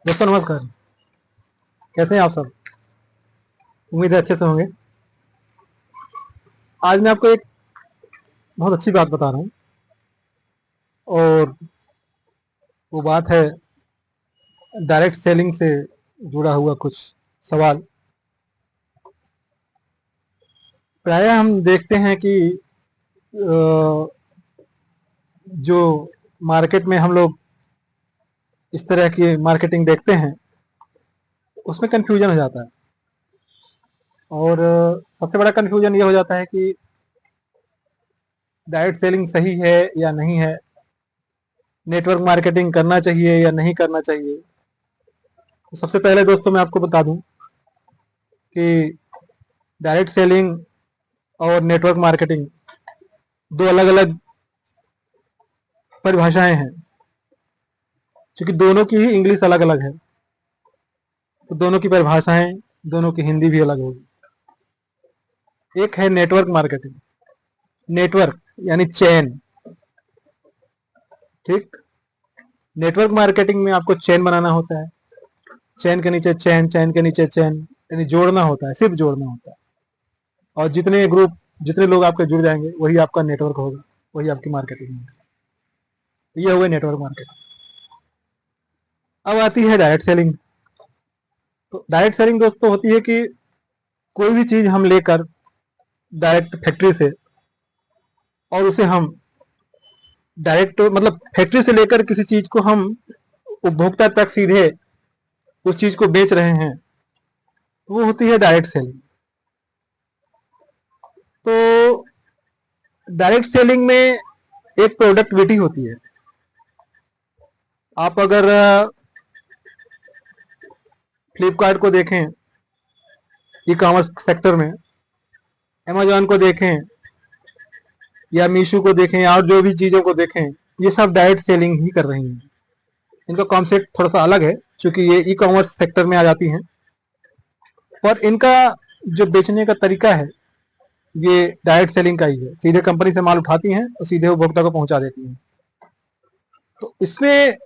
दोस्तों नमस्कार। कैसे हैं आप सब? उम्मीद है अच्छे से होंगे। आज मैं आपको एक बहुत अच्छी बात बता रहा हूँ और वो बात है डायरेक्ट सेलिंग से जुड़ा हुआ कुछ सवाल। प्रायः हम देखते हैं कि जो मार्केट में हम लोग इस तरह की मार्केटिंग देखते हैं उसमें कन्फ्यूजन हो जाता है और सबसे बड़ा कन्फ्यूजन ये हो जाता है कि डायरेक्ट सेलिंग सही है या नहीं है, नेटवर्क मार्केटिंग करना चाहिए या नहीं करना चाहिए। तो सबसे पहले दोस्तों मैं आपको बता दूं कि डायरेक्ट सेलिंग और नेटवर्क मार्केटिंग दो अलग अलग परिभाषाएं हैं, क्योंकि दोनों की ही इंग्लिश अलग अलग है। तो दोनों की परिभाषाएं, दोनों की हिंदी भी अलग होगी। एक है नेटवर्क मार्केटिंग। नेटवर्क यानी चेन, ठीक। नेटवर्क मार्केटिंग में आपको चेन बनाना होता है, चेन के नीचे चेन, चेन के नीचे चेन, यानी जोड़ना होता है, सिर्फ जोड़ना होता है। और जितने ग्रुप, जितने लोग आपके जुड़ जाएंगे वही आपका नेटवर्क होगा, वही आपकी मार्केटिंग होगी। तो ये हो गई नेटवर्क मार्केटिंग। अब आती है डायरेक्ट सेलिंग। तो डायरेक्ट सेलिंग दोस्तों होती है कि कोई भी चीज हम लेकर डायरेक्ट फैक्ट्री से, और उसे हम डायरेक्ट मतलब फैक्ट्री से लेकर किसी चीज को हम उपभोक्ता तक सीधे उस चीज को बेच रहे हैं, तो वो होती है डायरेक्ट सेलिंग। तो डायरेक्ट सेलिंग में एक प्रोडक्टिविटी होती है। आप अगर फ्लिपकार्ट को देखें ई कॉमर्स सेक्टर में, अमेजोन को देखें या मीशो को देखें या और जो भी चीज़ों को देखें, ये सब डायरेक्ट सेलिंग ही कर रही हैं। इनका कॉन्सेप्ट थोड़ा सा अलग है क्योंकि ये ई कॉमर्स सेक्टर में आ जाती हैं, पर इनका जो बेचने का तरीका है ये डायरेक्ट सेलिंग का ही है। सीधे कंपनी से माल उठाती हैं और सीधे उपभोक्ता को पहुंचा देती हैं। तो इसमें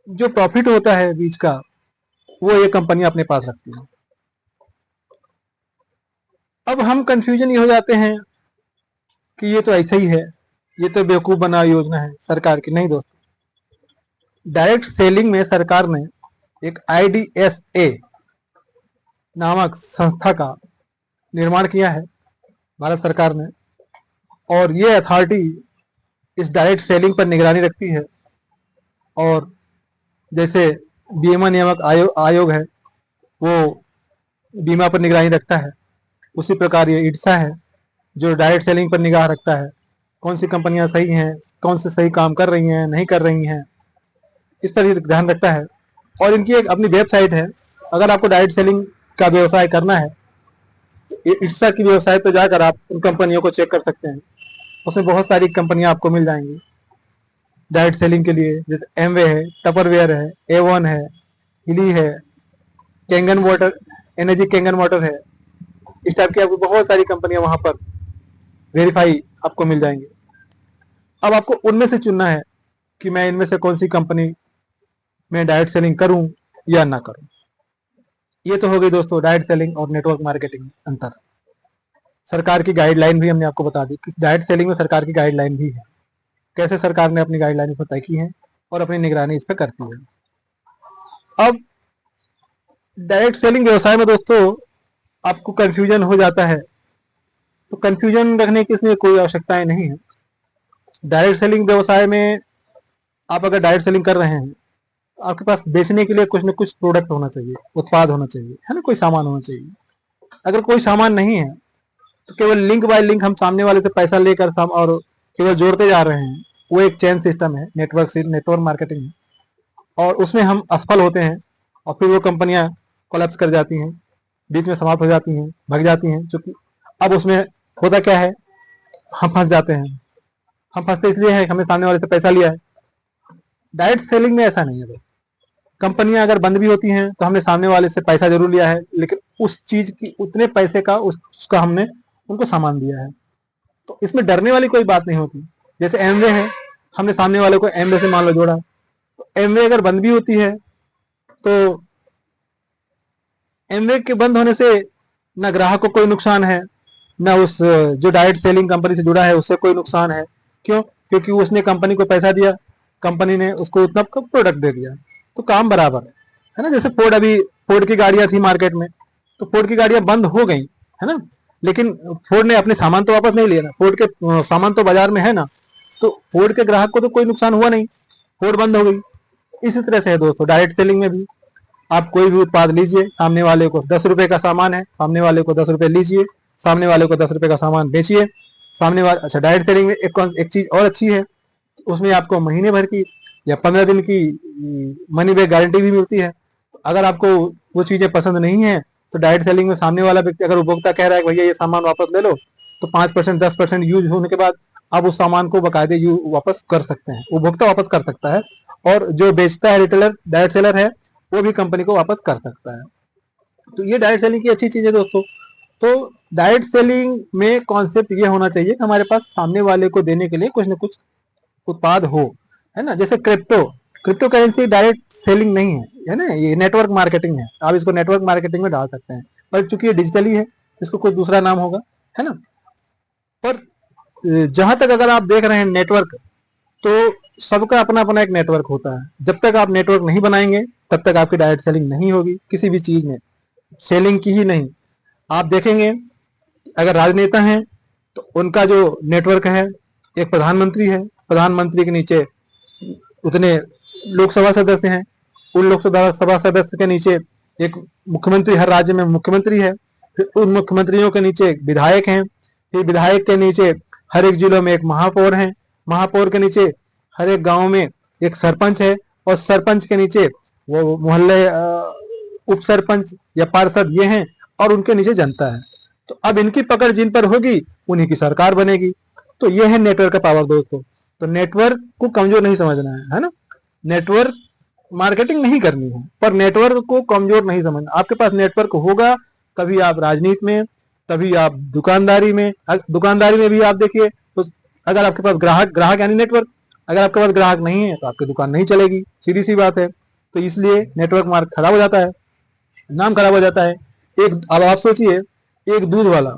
जो प्रॉफिट होता है बीच का, वो ये कंपनी अपने पास रखती है। अब हम कंफ्यूजन ये हो जाते हैं कि ये तो ऐसा ही है, ये तो बेवकूफ़ बना योजना है सरकार की। नहीं दोस्तों, डायरेक्ट सेलिंग में सरकार ने एक IDSA नामक संस्था का निर्माण किया है, भारत सरकार ने। और ये अथॉरिटी इस डायरेक्ट सेलिंग पर निगरानी रखती है। और जैसे बीमा नियामक आयोग है, वो बीमा पर निगरानी रखता है, उसी प्रकार ये IDSA है जो डायरेक्ट सेलिंग पर निगाह रखता है। कौन सी कंपनियां सही हैं, कौन से सही काम कर रही हैं, नहीं कर रही हैं, इस पर ये ध्यान रखता है। और इनकी एक अपनी वेबसाइट है। अगर आपको डायरेक्ट सेलिंग का व्यवसाय करना है तो IDSA की वेबसाइट पर जाकर आप उन कंपनियों को चेक कर सकते हैं। उसमें बहुत सारी कंपनियां आपको मिल जाएंगी डायरेक्ट सेलिंग के लिए, जैसे एमवे है, टपरवेयर है, A1 है, हिली है, Kangen water, energy Kangen water है। इस टाइप की आपको बहुत सारी कंपनियां वहां पर वेरीफाई आपको मिल जाएंगी। अब आपको उनमें से चुनना है कि मैं इनमें से कौन सी कंपनी में डायरेक्ट सेलिंग करूं या ना करूं। ये तो हो गई दोस्तों डायरेक्ट सेलिंग और नेटवर्क मार्केटिंग में अंतर। सरकार की गाइडलाइन भी हमने आपको बता दी कि डायरेक्ट सेलिंग में सरकार की गाइडलाइन भी है, कैसे सरकार ने अपनी गाइडलाइन इस पर तय की है और अपनी निगरानी इस पर करती है। अब डायरेक्ट सेलिंग व्यवसाय में दोस्तों आपको कंफ्यूजन हो जाता है, तो कंफ्यूजन रखने की इसमें कोई आवश्यकताएं नहीं है। डायरेक्ट सेलिंग व्यवसाय में आप अगर डायरेक्ट सेलिंग कर रहे हैं, आपके पास बेचने के लिए कुछ न कुछ प्रोडक्ट होना चाहिए, उत्पाद होना चाहिए, है ना, कोई सामान होना चाहिए। अगर कोई सामान नहीं है तो केवल लिंक बाय लिंक हम सामने वाले से पैसा लेकर और केवल जोड़ते जा रहे हैं। वो एक चेन सिस्टम है, नेटवर्क मार्केटिंग है, और उसमें हम असफल होते हैं और फिर वो कंपनियां कोलैप्स कर जाती हैं, बीच में समाप्त हो जाती हैं, भग जाती हैं। क्योंकि अब उसमें होता क्या है, हम फंस जाते हैं। हम फंसते इसलिए हैं कि हमने सामने वाले से पैसा लिया है। डायरेक्ट सेलिंग में ऐसा नहीं है। कंपनियां अगर बंद भी होती हैं तो हमने सामने वाले से पैसा जरूर लिया है, लेकिन उस चीज की उतने पैसे का उसका हमने उनको सामान दिया है। तो इसमें डरने वाली कोई बात नहीं होती। जैसे एमवे है, हमने सामने वाले को एमवे से मान लो जोड़ा, तो एमवे अगर बंद भी होती है तो एमवे के बंद होने से ना ग्राहक को कोई नुकसान है, ना उस जो डायरेक्ट सेलिंग कंपनी से जुड़ा है उससे कोई नुकसान है। क्यों? क्योंकि उसने कंपनी को पैसा दिया, कंपनी ने उसको उतना प्रोडक्ट दे दिया, तो काम बराबर है ना। जैसे फोर्ड की गाड़ियां थी मार्केट में, तो फोर्ड की गाड़ियां बंद हो गई है ना, लेकिन फोर्ड ने अपने सामान तो वापस नहीं लिया ना, फोर्ड के सामान तो बाजार में है ना, तो फोर्ड के ग्राहक को तो कोई नुकसान हुआ नहीं, फोर्ड बंद हो गई। इसी तरह से है दोस्तों डायरेक्ट सेलिंग में भी, आप कोई भी उत्पाद लीजिए, सामने वाले को 10 रुपए का सामान है, सामने वाले को 10 रुपए लीजिए, सामने वाले को 10 रुपए का सामान बेचिए, सामने वाले। अच्छा, डायरेक्ट सेलिंग में एक चीज और अच्छी है, उसमें आपको महीने भर की या 15 दिन की मनी बैक गारंटी भी मिलती है। तो अगर आपको वो चीजें पसंद नहीं है, तो डायरेक्ट सेलिंग में सामने वाला व्यक्ति अगर उपभोक्ता कह रहा है कि भैया ये सामान वापस ले लो, तो 5% 10% यूज होने के बाद आप उस सामान को बकायदे वापस कर सकते हैं, उपभोक्ता वापस कर सकता है, और जो बेचता है रिटेलर डायरेक्ट सेलर है वो भी कंपनी को वापस कर सकता है। तो ये डायरेक्ट सेलिंग की अच्छी चीज है दोस्तों। तो डायरेक्ट सेलिंग में कॉन्सेप्ट ये होना चाहिए कि हमारे पास सामने वाले को देने के लिए कुछ ना कुछ उत्पाद हो, है ना। जैसे क्रिप्टो करेंसी डायरेक्ट सेलिंग नहीं है ना, ये नेटवर्क मार्केटिंग है, आप इसको नेटवर्क मार्केटिंग में डाल सकते हैं, पर चूंकि ये डिजिटली है, इसको कोई दूसरा नाम होगा, है ना। पर जहां तक अगर आप देख रहे हैं नेटवर्क, तो सबका अपना अपना एक नेटवर्क होता है। जब तक आप नेटवर्क नहीं बनाएंगे तब तक आपकी डायरेक्ट सेलिंग नहीं होगी किसी भी चीज में, सेलिंग की ही नहीं। आप देखेंगे अगर राजनेता हैं तो उनका जो नेटवर्क है, एक प्रधानमंत्री है, प्रधानमंत्री के नीचे उतने लोकसभा सदस्य हैं, उन लोकसभा सदस्य के नीचे एक मुख्यमंत्री, हर राज्य में मुख्यमंत्री है, फिर उन मुख्यमंत्रियों के नीचे विधायक हैं, फिर विधायक के नीचे हर एक जिलों में एक महापौर है, महापौर के नीचे हर एक गांव में एक सरपंच है, और सरपंच के नीचे वो मोहल्ले उप सरपंच या पार्षद ये हैं, और उनके नीचे जनता है। तो अब इनकी पकड़ जिन पर होगी उन्हीं की सरकार बनेगी। तो ये है नेटवर्क का पावर दोस्तों। तो नेटवर्क को कमजोर नहीं समझना है ना। नेटवर्क मार्केटिंग नहीं करनी है, पर नेटवर्क को कमजोर नहीं समझना। आपके पास नेटवर्क होगा तभी आप राजनीति में, तभी आप दुकानदारी में, दुकानदारी में भी आप देखिए, तो अगर आपके पास ग्राहक यानी नेटवर्क, अगर आपके पास ग्राहक नहीं है तो आपकी दुकान नहीं चलेगी, सीधी सी बात है। तो इसलिए नेटवर्क मार्क खराब हो जाता है, नाम खराब हो जाता है। अब आप सोचिए, एक दूध वाला,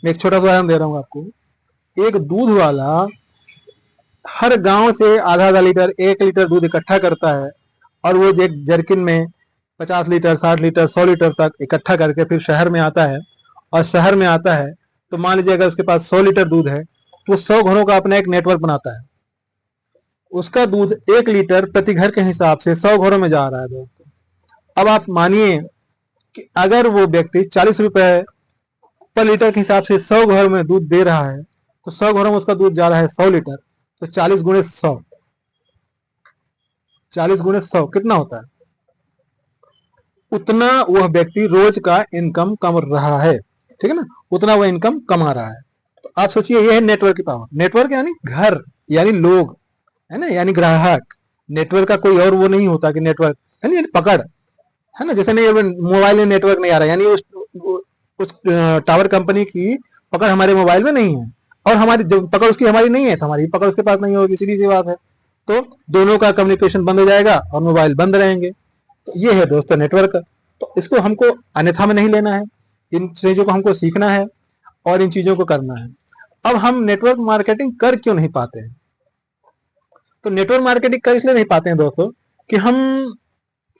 मैं एक छोटा सा उदाहरण दे रहा हूँ आपको, एक दूध वाला हर गांव से आधा आधा लीटर 1 लीटर दूध इकट्ठा करता है, और वो एक जर्किन में 50 लीटर 60 लीटर 100 लीटर तक इकट्ठा करके फिर शहर में आता है। और शहर में आता है तो मान लीजिए अगर उसके पास 100 लीटर दूध है, तो 100 घरों का अपना एक नेटवर्क बनाता है। उसका दूध 1 लीटर प्रति घर के हिसाब से 100 घरों में जा रहा है दोस्तों। अब आप मानिए कि अगर वो व्यक्ति 40 रुपए पर लीटर के हिसाब से 100 घरों में दूध दे रहा है, तो 100 घरों में उसका दूध जा रहा है 100 लीटर, तो 40 गुणे 100, 40 गुणे 100 कितना होता है? उतना वह व्यक्ति रोज का इनकम कमा रहा है, ठीक है ना, उतना वह इनकम कमा रहा है। तो आप सोचिए, यह है नेटवर्क की पावर। नेटवर्क यानी घर, यानी लोग, है ना, यानी ग्राहक। नेटवर्क का कोई और वो नहीं होता कि नेटवर्क यानी पकड़, है ना। जैसे नहीं मोबाइल में नेटवर्क नहीं आ रहा, यानी उस टावर कंपनी की पकड़ हमारे मोबाइल में नहीं है, और हमारी जो पकड़ उसकी हमारी नहीं है, तो हमारी पकड़ उसके पास नहीं होगी, सीधी सी बात है। तो दोनों का कम्युनिकेशन बंद हो जाएगा और मोबाइल बंद रहेंगे। तो ये है दोस्तों नेटवर्क। तो इसको हमको अन्यथा में नहीं लेना है, इन चीजों को हमको सीखना है और इन चीजों को करना है। अब हम नेटवर्क मार्केटिंग कर क्यों नहीं पाते हैं? तो नेटवर्क मार्केटिंग कर इसलिए नहीं पाते हैं दोस्तों कि हम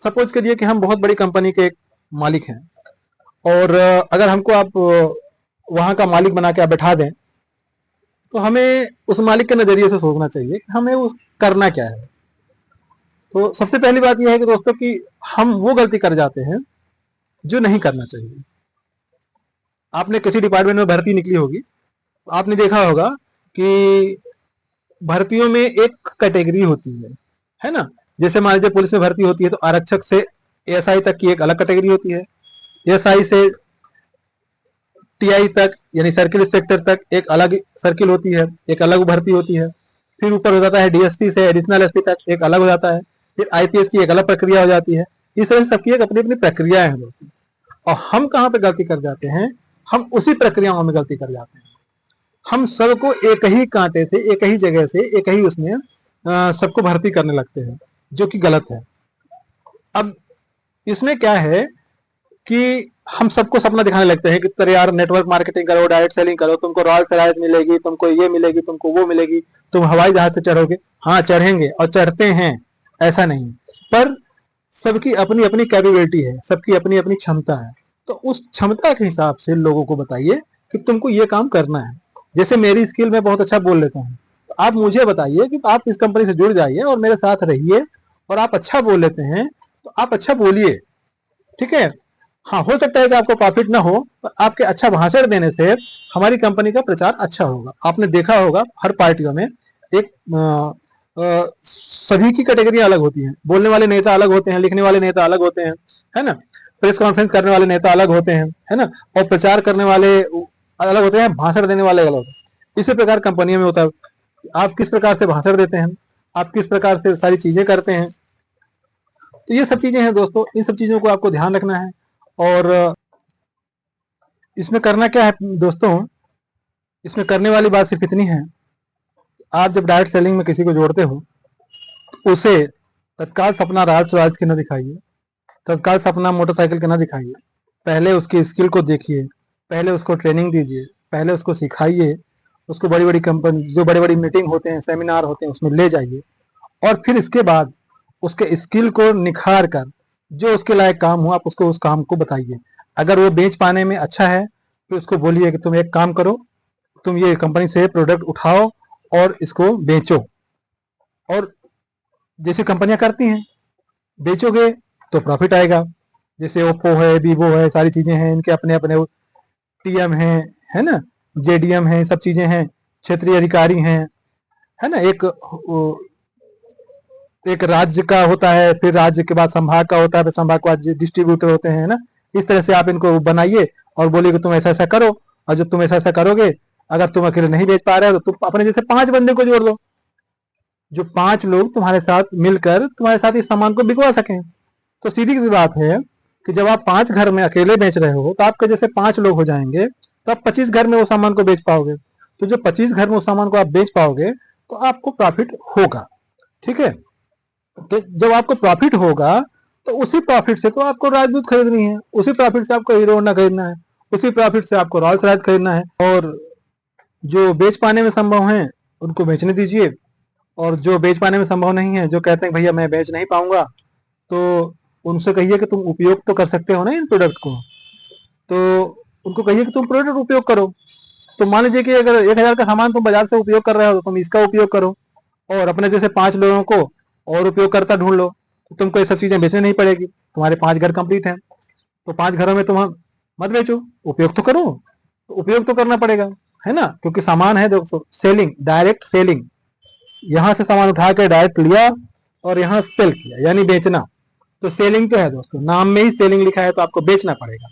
सपोज करिए कि हम बहुत बड़ी कंपनी के मालिक हैं, और अगर हमको आप वहां का मालिक बना के आप बैठा दें, तो हमें उस मालिक के नजरिए से सोचना चाहिए कि हमें उस करना क्या है। तो सबसे पहली बात यह है कि दोस्तों कि हम वो गलती कर जाते हैं जो नहीं करना चाहिए। आपने किसी डिपार्टमेंट में भर्ती निकली होगी, तो आपने देखा होगा कि भर्तियों में एक कैटेगरी होती है ना। जैसे मान लीजिए पुलिस में भर्ती होती है तो आरक्षक से एएसआई तक की एक अलग कैटेगरी होती है, एएसआई से टीआई तक यानी सर्किल इंस्पेक्टर तक एक अलग सर्किल होती है, एक अलग भर्ती होती है। फिर ऊपर हो जाता है डीएसपी से एडिशनल एसपी तक एक अलग हो जाता है, फिर आईपीएस की एक अलग प्रक्रिया हो जाती है। इस तरह से सबकी एक अपनी अपनी प्रक्रिया है दोस्तों। और हम कहाँ पे गलती कर जाते हैं? हम उसी प्रक्रियाओं में गलती कर जाते हैं। हम सबको एक ही कांटे से, एक ही जगह से, एक ही उसमें सबको भर्ती करने लगते हैं, जो कि गलत है। अब इसमें क्या है कि हम सबको सपना दिखाने लगते हैं कि तेरे यार नेटवर्क मार्केटिंग करो, डायरेक्ट सेलिंग करो, तुमको रॉयल सलाहियत मिलेगी, तुमको ये मिलेगी, तुमको वो मिलेगी, तुम हवाई जहाज से चढ़ोगे। हाँ चढ़ेंगे और चढ़ते हैं, ऐसा नहीं, पर सबकी अपनी अपनी कैपेबिलिटी है, सबकी अपनी अपनी क्षमता है। तो उस क्षमता के हिसाब से लोगों को बताइए कि तुमको ये काम करना है। जैसे मेरी स्किल मैं बहुत अच्छा बोल लेता हूँ, तो आप मुझे बताइए कि आप इस कंपनी से जुड़ जाइए और मेरे साथ रहिए, और आप अच्छा बोल लेते हैं तो आप अच्छा बोलिए, ठीक है। हाँ हो सकता है कि आपको प्रॉफिट ना हो, पर आपके अच्छा भाषण देने से हमारी कंपनी का प्रचार अच्छा होगा। आपने देखा होगा हर पार्टियों में एक सभी की कैटेगरी अलग होती हैं। बोलने वाले नेता अलग होते हैं, लिखने वाले नेता अलग होते हैं, है ना। प्रेस कॉन्फ्रेंस करने वाले नेता अलग होते हैं, है ना। और प्रचार करने वाले अलग होते हैं, भाषण देने वाले अलग होते हैं। इसी प्रकार कंपनियों में होता है, आप किस प्रकार से भाषण देते हैं, आप किस प्रकार से सारी चीजें करते हैं। तो ये सब चीजें हैं दोस्तों, इन सब चीजों को आपको ध्यान रखना है। और इसमें करना क्या है दोस्तों, इसमें करने वाली बात सिर्फ इतनी है, आप जब डायरेक्ट सेलिंग में किसी को जोड़ते हो, उसे तत्काल सपना राज राज की न दिखाइए, तत्काल सपना मोटरसाइकिल के ना दिखाइए। पहले उसकी स्किल को देखिए, पहले उसको ट्रेनिंग दीजिए, पहले उसको सिखाइए, उसको बड़ी बड़ी कंपनी जो बड़ी बड़ी मीटिंग होते हैं, सेमिनार होते हैं, उसमें ले जाइए। और फिर इसके बाद उसके स्किल को निखार कर जो उसके लायक काम हो, आप उसको उस काम को बताइए। अगर वो बेच पाने में अच्छा है तो उसको बोलिए कि तुम एक काम करो, तुम ये कंपनी से प्रोडक्ट उठाओ और इसको बेचो। और जैसे कंपनियां करती हैं, बेचोगे तो प्रॉफिट आएगा। जैसे ओप्पो है, वीवो है, सारी चीजें हैं, इनके अपने अपने टीएम है ना, जेडीएम है, सब चीजें हैं, क्षेत्रीय अधिकारी हैं, है ना। एक राज्य का होता है, फिर राज्य के बाद संभाग का होता है, फिर संभाग के बाद डिस्ट्रीब्यूटर होते हैं ना। इस तरह से आप इनको बनाइए और बोलिए कि तुम ऐसा ऐसा करो, और जब तुम ऐसा ऐसा करोगे, अगर तुम अकेले नहीं बेच पा रहे हो तो तुम अपने जैसे 5 बंदे को जोड़ दो, जो 5 लोग तुम्हारे साथ मिलकर तुम्हारे साथ इस सामान को बिकवा सकें। तो सीधी सी बात है कि जब आप 5 घर में अकेले बेच रहे हो, तो आपके जैसे 5 लोग हो जाएंगे, तो आप 25 घर में वो सामान को बेच पाओगे। तो जो 25 घर में उस सामान को आप बेच पाओगे, तो आपको प्रॉफिट होगा, ठीक है। तो जब आपको प्रॉफिट होगा, तो उसी प्रॉफिट से तो आपको राजदूत खरीदनी है, उसी प्रॉफिट से आपको हीरो होंडा खरीदना है, उसी प्रॉफिट से आपको रॉयल्स रॉयस खरीदना है। और जो बेच पाने में संभव है उनको बेचने दीजिए, और जो बेच पाने में संभव नहीं है, जो कहते हैं भैया मैं बेच नहीं पाऊंगा, तो उनसे कहिए कि तुम उपयोग तो कर सकते हो ना इन प्रोडक्ट को। तो उनको कहिए कि तुम प्रोडक्ट उपयोग करो। तो मान लीजिए कि अगर 1000 का सामान तुम बाजार से उपयोग कर रहे हो, तो तुम इसका उपयोग करो, और अपने जैसे 5 लोगों को और उपयोगकर्ता ढूंढ लो, तो तुमको ये सब चीजें बेचनी नहीं पड़ेगी, तुम्हारे 5 घर कंप्लीट हैं। तो 5 घरों में तुम मत बेचो, उपयोग तो करो। तो उपयोग तो करना पड़ेगा, है ना, क्योंकि सामान है दोस्तों। सेलिंग, डायरेक्ट सेलिंग, यहाँ से सामान उठा के डायरेक्ट लिया और यहाँ सेल किया, यानी बेचना। तो सेलिंग तो है दोस्तों, नाम में ही सेलिंग लिखा है, तो आपको बेचना पड़ेगा।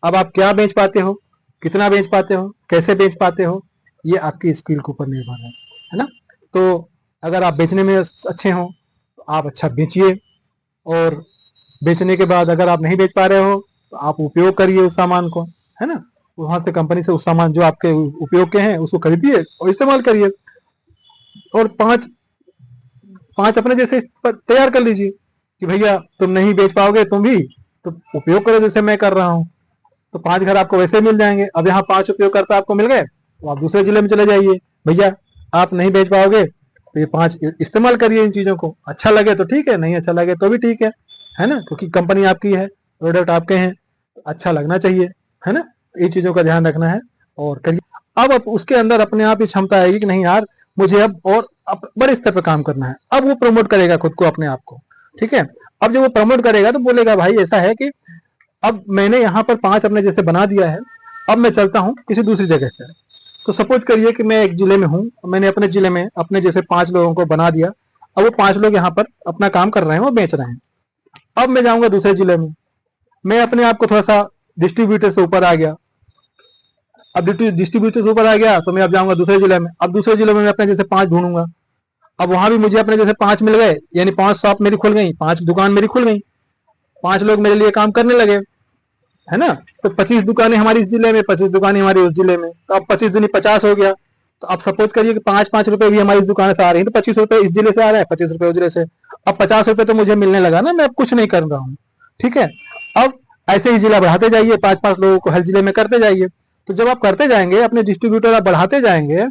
अब आप क्या बेच पाते हो, कितना बेच पाते हो, कैसे बेच पाते हो, ये आपकी स्किल के ऊपर निर्भर है ना। तो अगर आप बेचने में अच्छे हो तो आप अच्छा बेचिए, और बेचने के बाद अगर आप नहीं बेच पा रहे हो तो आप उपयोग करिए उस सामान को, है ना। वहां से कंपनी से उस सामान जो आपके उपयोग के हैं उसको खरीदिए और इस्तेमाल करिए। और 5 अपने जैसे तैयार कर लीजिए कि भैया तुम नहीं बेच पाओगे तुम भी, तो उपयोग करो जैसे मैं कर रहा हूँ। तो 5 घर आपको वैसे मिल जाएंगे। अब यहाँ 5 उपयोगकर्ता आपको मिल गए, तो आप दूसरे जिले में चले जाइए। भैया आप नहीं बेच पाओगे तो ये 5 इस्तेमाल करिए इन चीजों को, अच्छा लगे तो ठीक है, नहीं अच्छा लगे तो भी ठीक है ना, क्योंकि कंपनी आपकी है, प्रोडक्ट आपके हैं, तो अच्छा लगना चाहिए, है ना। ये चीजों का ध्यान रखना है और करिए। अब उसके अंदर अपने आप ही क्षमता आएगी कि नहीं यार, मुझे अब बड़े स्तर पर काम करना है। अब वो प्रमोट करेगा खुद को, अपने आप को, ठीक है। अब जब वो प्रमोट करेगा तो बोलेगा भाई ऐसा है कि अब मैंने यहाँ पर 5 अपने जैसे बना दिया है, अब मैं चलता हूँ किसी दूसरी जगह पर। तो सपोज करिए कि मैं एक जिले में हूँ, मैंने अपने जिले में अपने जैसे 5 लोगों को बना दिया। अब वो 5 लोग यहाँ पर अपना काम कर रहे हैं, वो बेच रहे हैं। अब मैं जाऊंगा दूसरे जिले में, मैं अपने आप को थोड़ा सा डिस्ट्रीब्यूटर से ऊपर आ गया। अब डिस्ट्रीब्यूटर से ऊपर आ गया तो मैं अब जाऊंगा दूसरे जिले में। अब दूसरे जिले में मैं अपने जैसे 5 ढूंढूंगा। अब वहां भी मुझे अपने जैसे 5 मिल गए, यानी 5 शॉप मेरी खुल गई, 5 दुकान मेरी खुल गई, 5 लोग मेरे लिए काम करने लगे, है ना। तो 25 दुकानें हमारी इस जिले में, 25 दुकानें हमारी उस जिले में, तो अब 25 दूनी 50 हो गया। तो अब सपोज करिए कि 5-5 रुपए भी हमारी इस दुकान से आ रही है, तो 25 रुपए इस जिले से आ रहा है, 25 रुपए उस जिले से। अब 50 रुपए तो मुझे मिलने लगा ना, मैं अब कुछ नहीं कर रहा हूँ, ठीक है। अब ऐसे ही जिला बढ़ाते जाइए, 5-5 लोगों को हर जिले में करते जाइए। तो जब आप करते जाएंगे, अपने डिस्ट्रीब्यूटर आप बढ़ाते जाएंगे,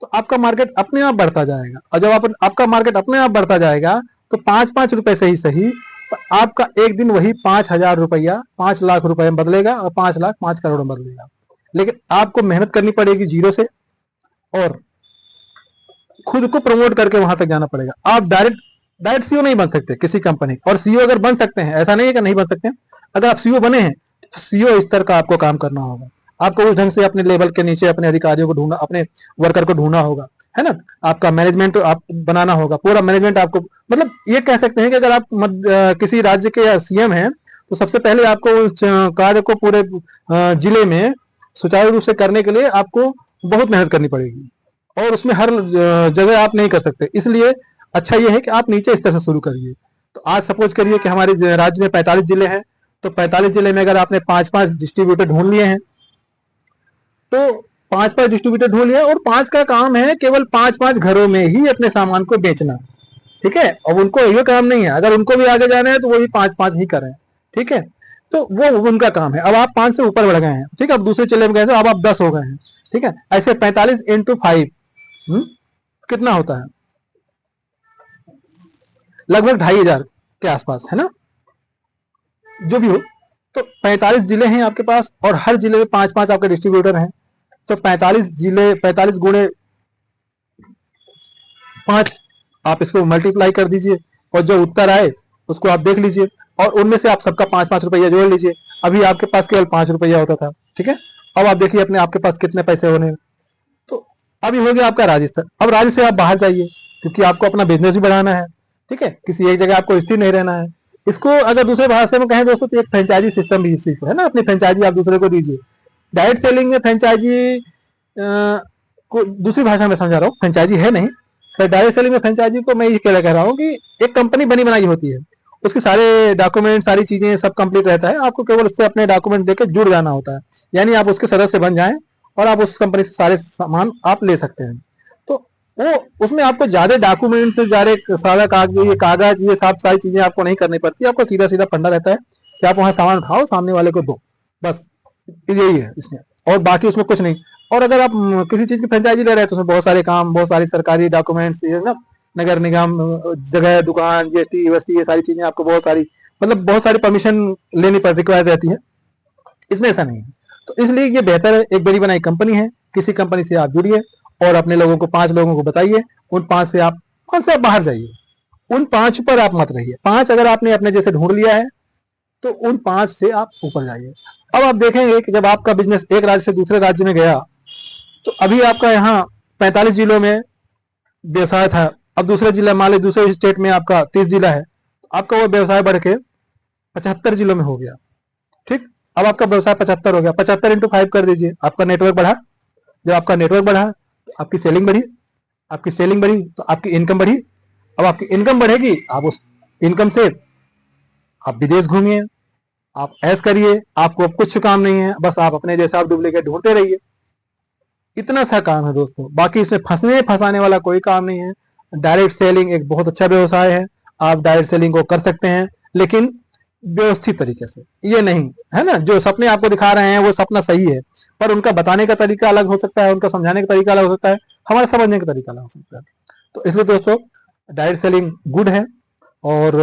तो आपका मार्केट अपने आप बढ़ता जाएगा। और जब आपका मार्केट अपने आप बढ़ता जाएगा, तो 5-5 रुपए से ही सही, तो आपका एक दिन वही 5,000 रुपया 5 लाख रुपए में बदलेगा, और 5 लाख 5 करोड़ में बदलेगा। लेकिन आपको मेहनत करनी पड़ेगी जीरो से, और खुद को प्रमोट करके वहां तक जाना पड़ेगा। आप डायरेक्ट सीईओ नहीं बन सकते किसी कंपनी, और सीईओ अगर बन सकते हैं, ऐसा नहीं है कि नहीं बन सकते हैं। अगर आप सीईओ बने हैं, तो सीईओ स्तर का आपको काम करना होगा। आपको उस ढंग से अपने लेवल के नीचे अपने अधिकारियों को ढूंढना, अपने वर्कर को ढूंढना होगा, है ना। आपका मैनेजमेंट आप बनाना होगा, पूरा मैनेजमेंट आपको, मतलब ये कह सकते हैं कि अगर आप किसी राज्य के सीएम हैं, तो सबसे पहले आपको उस कार्य को पूरे जिले में सुचारू रूप से करने के लिए आपको बहुत मेहनत करनी पड़ेगी, और उसमें हर जगह आप नहीं कर सकते। इसलिए अच्छा ये है कि आप नीचे स्तर से शुरू करिए। तो आज सपोज करिए कि हमारे राज्य में 45 जिले हैं, तो 45 जिले में अगर आपने 5-5 डिस्ट्रीब्यूटर ढूंढ लिए हैं, तो 5-5 डिस्ट्रीब्यूटर ढूंढ लिया, और 5 का काम है केवल 5-5 घरों में ही अपने सामान को बेचना, ठीक है। और उनको ये काम नहीं है, अगर उनको भी आगे जाना है तो वो भी 5-5 ही करें, ठीक है। तो वो उनका काम है। अब आप 5 से ऊपर बढ़ गए हैं, ठीक है, अब दूसरे जिले में गए, तो अब आप 10 हो गए हैं, ठीक है। ऐसे 45 × 5 कितना होता है, लगभग 2,500 के आसपास, है ना, जो भी हो। तो 45 जिले हैं आपके पास, और हर जिले में 5-5 आपके डिस्ट्रीब्यूटर हैं। तो 45 जिले, 45 गुणे 5, आप इसको मल्टीप्लाई कर दीजिए, और जो उत्तर आए उसको आप देख लीजिए, और उनमें से आप सबका 5-5 रुपया जोड़ लीजिए। अभी आपके पास केवल 5 रुपया होता था, ठीक है। अब आप देखिए अपने आपके पास कितने पैसे होने। तो अभी हो गया आपका राज्य स्तर। अब राज्य से आप बाहर जाइए, क्योंकि आपको अपना बिजनेस भी बढ़ाना है, ठीक है, किसी एक जगह आपको स्थिर नहीं रहना है। इसको अगर दूसरे भाषा में कहें दोस्तों, तो एक फ्रेंचाइजी सिस्टम भी इसी को है ना, अपनी फ्रेंचाइजी आप दूसरे को दीजिए। डायरेक्ट सेलिंग में फ्रेंचाइजी को दूसरी भाषा में समझा रहा हूँ, फ्रेंचाइजी है नहीं। तो डायरेक्ट सेलिंग में फ्रेंचाइजी को मैं ये कह रहा हूँ कि एक कंपनी बनी बनाई होती है, उसके सारे डॉक्यूमेंट, सारी चीजें सब कंप्लीट रहता है, आपको केवल उससे अपने डॉक्यूमेंट देकर जुड़ जाना होता है। यानी आप उसके सदस्य बन जाएं, और आप उस कंपनी से सारे सामान आप ले सकते हैं। तो वो उसमें आपको ज्यादा डॉक्यूमेंट्स, ज्यादा सारा कागज ये सब सारी चीजें आपको नहीं करनी पड़ती। आपको सीधा सीधा फंडा रहता है कि आप वहां सामान उठाओ, सामने वाले को दो, बस यही है इसमें, और बाकी उसमें कुछ नहीं। और अगर आप किसी चीज की फ्रेंचाइजी ले रहे हैं, तो उसमें बहुत सारे काम, बहुत सारी सरकारी डॉक्यूमेंट्स, ना, नगर निगम, जगह, दुकान, जीएसटी, वीएसटी, ये सारी चीजें आपको बहुत सारी, मतलब बहुत सारी परमिशन लेनी पड़ रिक्वायर रहती है। इसमें ऐसा नहीं है। तो इसलिए ये बेहतर है, एक बड़ी बनाई कंपनी है, किसी कंपनी से आप जुड़िए, और अपने लोगों को 5 लोगों को बताइए। उन 5 से आप बाहर जाइए, उन 5 पर आप मत रहिए। 5 अगर आपने अपने जैसे ढूंढ लिया है, तो उन 5 से आप ऊपर जाइए। अब आप देखेंगे कि जब आपका बिजनेस एक राज्य से दूसरे राज्य में गया, तो अभी आपका यहाँ 45 जिलों में व्यवसाय था, अब दूसरे जिला, मान लीजिए दूसरे स्टेट में आपका 30 जिला है, आपका वो व्यवसाय बढ़ के 75 जिलों में हो गया, ठीक। अब आपका व्यवसाय 75 हो गया, 75 × 5 कर दीजिए, आपका नेटवर्क बढ़ा। जब आपका नेटवर्क बढ़ा, तो आपकी सेलिंग बढ़ी, आपकी सेलिंग बढ़ी तो आपकी इनकम बढ़ी। अब आपकी इनकम बढ़ेगी, आप उस इनकम से आप विदेश घूमिए, आप ऐश करिए, आपको अब कुछ काम नहीं है, बस आप अपने जैसा आप डुप्लीकेट ढूंढते रहिए। इतना सा काम है दोस्तों, बाकी इसमें फंसाने वाला कोई काम नहीं है। डायरेक्ट सेलिंग एक बहुत अच्छा व्यवसाय है, आप डायरेक्ट सेलिंग को कर सकते हैं, लेकिन व्यवस्थित तरीके से। ये नहीं है ना, जो सपने आपको दिखा रहे हैं वो सपना सही है, पर उनका बताने का तरीका अलग हो सकता है, उनका समझाने का तरीका अलग हो सकता है, हमारा समझने का तरीका अलग हो सकता है। तो इसलिए दोस्तों, डायरेक्ट सेलिंग गुड है, और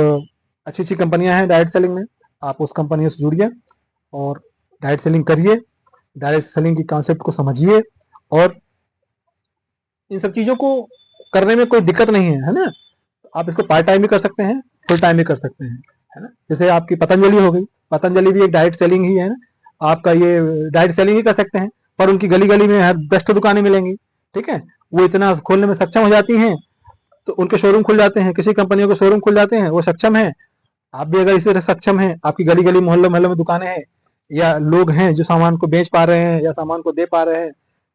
अच्छी अच्छी कंपनियां हैं डायरेक्ट सेलिंग में, आप उस कंपनियों से जुड़िए और डायरेक्ट सेलिंग करिए, डायरेक्ट सेलिंग की कॉन्सेप्ट को समझिए, और इन सब चीजों को करने में कोई दिक्कत नहीं है ना। आप इसको पार्ट टाइम भी कर सकते हैं, फुल टाइम भी कर सकते हैं, है ना। जैसे आपकी पतंजलि हो गई, पतंजलि भी एक डायरेक्ट सेलिंग ही है ना, आपका ये डायरेक्ट सेलिंग ही कर सकते हैं, पर उनकी गली गली में हर 10 दुकानें मिलेंगी, ठीक है, वो इतना खोलने में सक्षम हो जाती हैं, तो उनके शोरूम खुल जाते हैं, किसी कंपनियों के शोरूम खुल जाते हैं, वो सक्षम है। आप भी अगर इसी तरह सक्षम हैं, आपकी गली गली मोहल्ले मोहल्ले में दुकानें हैं, या लोग हैं जो सामान को बेच पा रहे हैं या सामान को दे पा रहे हैं,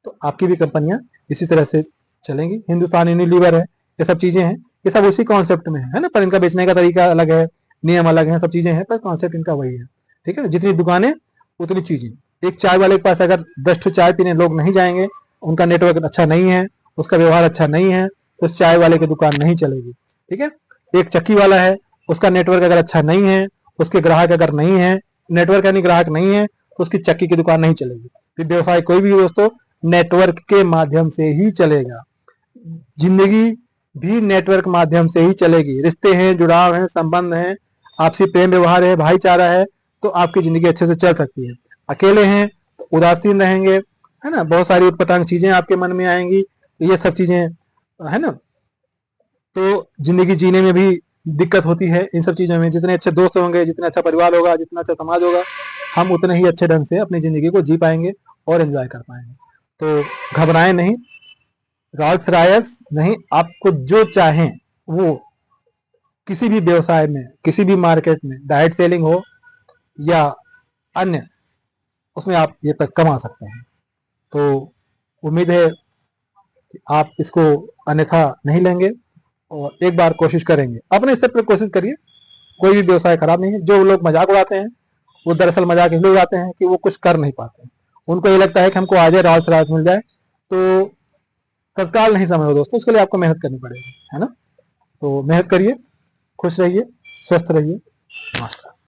तो आपकी भी कंपनियां इसी तरह से चलेंगी। हिंदुस्तान यूनिलीवर है, ये सब चीजें हैं, ये सब उसी कॉन्सेप्ट में है ना, पर इनका बेचने का तरीका अलग है, नियम अलग है, सब चीजें हैं, पर कॉन्सेप्ट इनका वही है, ठीक है। जितनी दुकानें उतनी चीजें। एक चाय वाले के पास अगर 10 चाय पीने लोग नहीं जाएंगे, उनका नेटवर्क अच्छा नहीं है, उसका व्यवहार अच्छा नहीं है, तो उस चाय वाले की दुकान नहीं चलेगी, ठीक है। एक चक्की वाला है, उसका नेटवर्क अगर अच्छा नहीं है, उसके ग्राहक अगर नहीं है, नेटवर्क यानी ग्राहक नहीं है, तो उसकी चक्की की दुकान नहीं चलेगी। फिर व्यवसाय कोई भी दोस्तों नेटवर्क के माध्यम से ही चलेगा। जिंदगी भी नेटवर्क माध्यम से ही चलेगी। रिश्ते हैं, जुड़ाव है, संबंध है, आपसी प्रेम व्यवहार है, भाईचारा है, तो आपकी जिंदगी अच्छे से चल सकती है। अकेले हैं तो उदासीन रहेंगे, है ना, बहुत सारी उत्पटांग चीजें आपके मन में आएंगी, ये सब चीजें है ना, तो जिंदगी जीने में भी दिक्कत होती है इन सब चीजों में। जितने अच्छे दोस्त होंगे, जितना अच्छा परिवार होगा, जितना अच्छा समाज होगा, हम उतने ही अच्छे ढंग से अपनी जिंदगी को जी पाएंगे और एंजॉय कर पाएंगे। तो घबराएं नहीं, रॉल्स रॉयस नहीं, आपको जो चाहें वो किसी भी व्यवसाय में, किसी भी मार्केट में, डायरेक्ट सेलिंग हो या अन्य, उसमें आप ये तक कमा सकते हैं। तो उम्मीद है कि आप इसको अन्यथा नहीं लेंगे और एक बार कोशिश करेंगे। अपने स्तर पर कोशिश करिए, कोई भी व्यवसाय खराब नहीं है। जो लोग मजाक उड़ाते हैं वो दरअसल मजाक इसलिए उड़ाते हैं कि वो कुछ कर नहीं पाते हैं। उनको ये लगता है कि हमको आज रॉल्स रॉयस मिल जाए, तो तत्काल नहीं समझो दोस्तों, उसके लिए आपको मेहनत करनी पड़ेगी, है ना। तो मेहनत करिए, खुश रहिए, स्वस्थ रहिए। नमस्कार।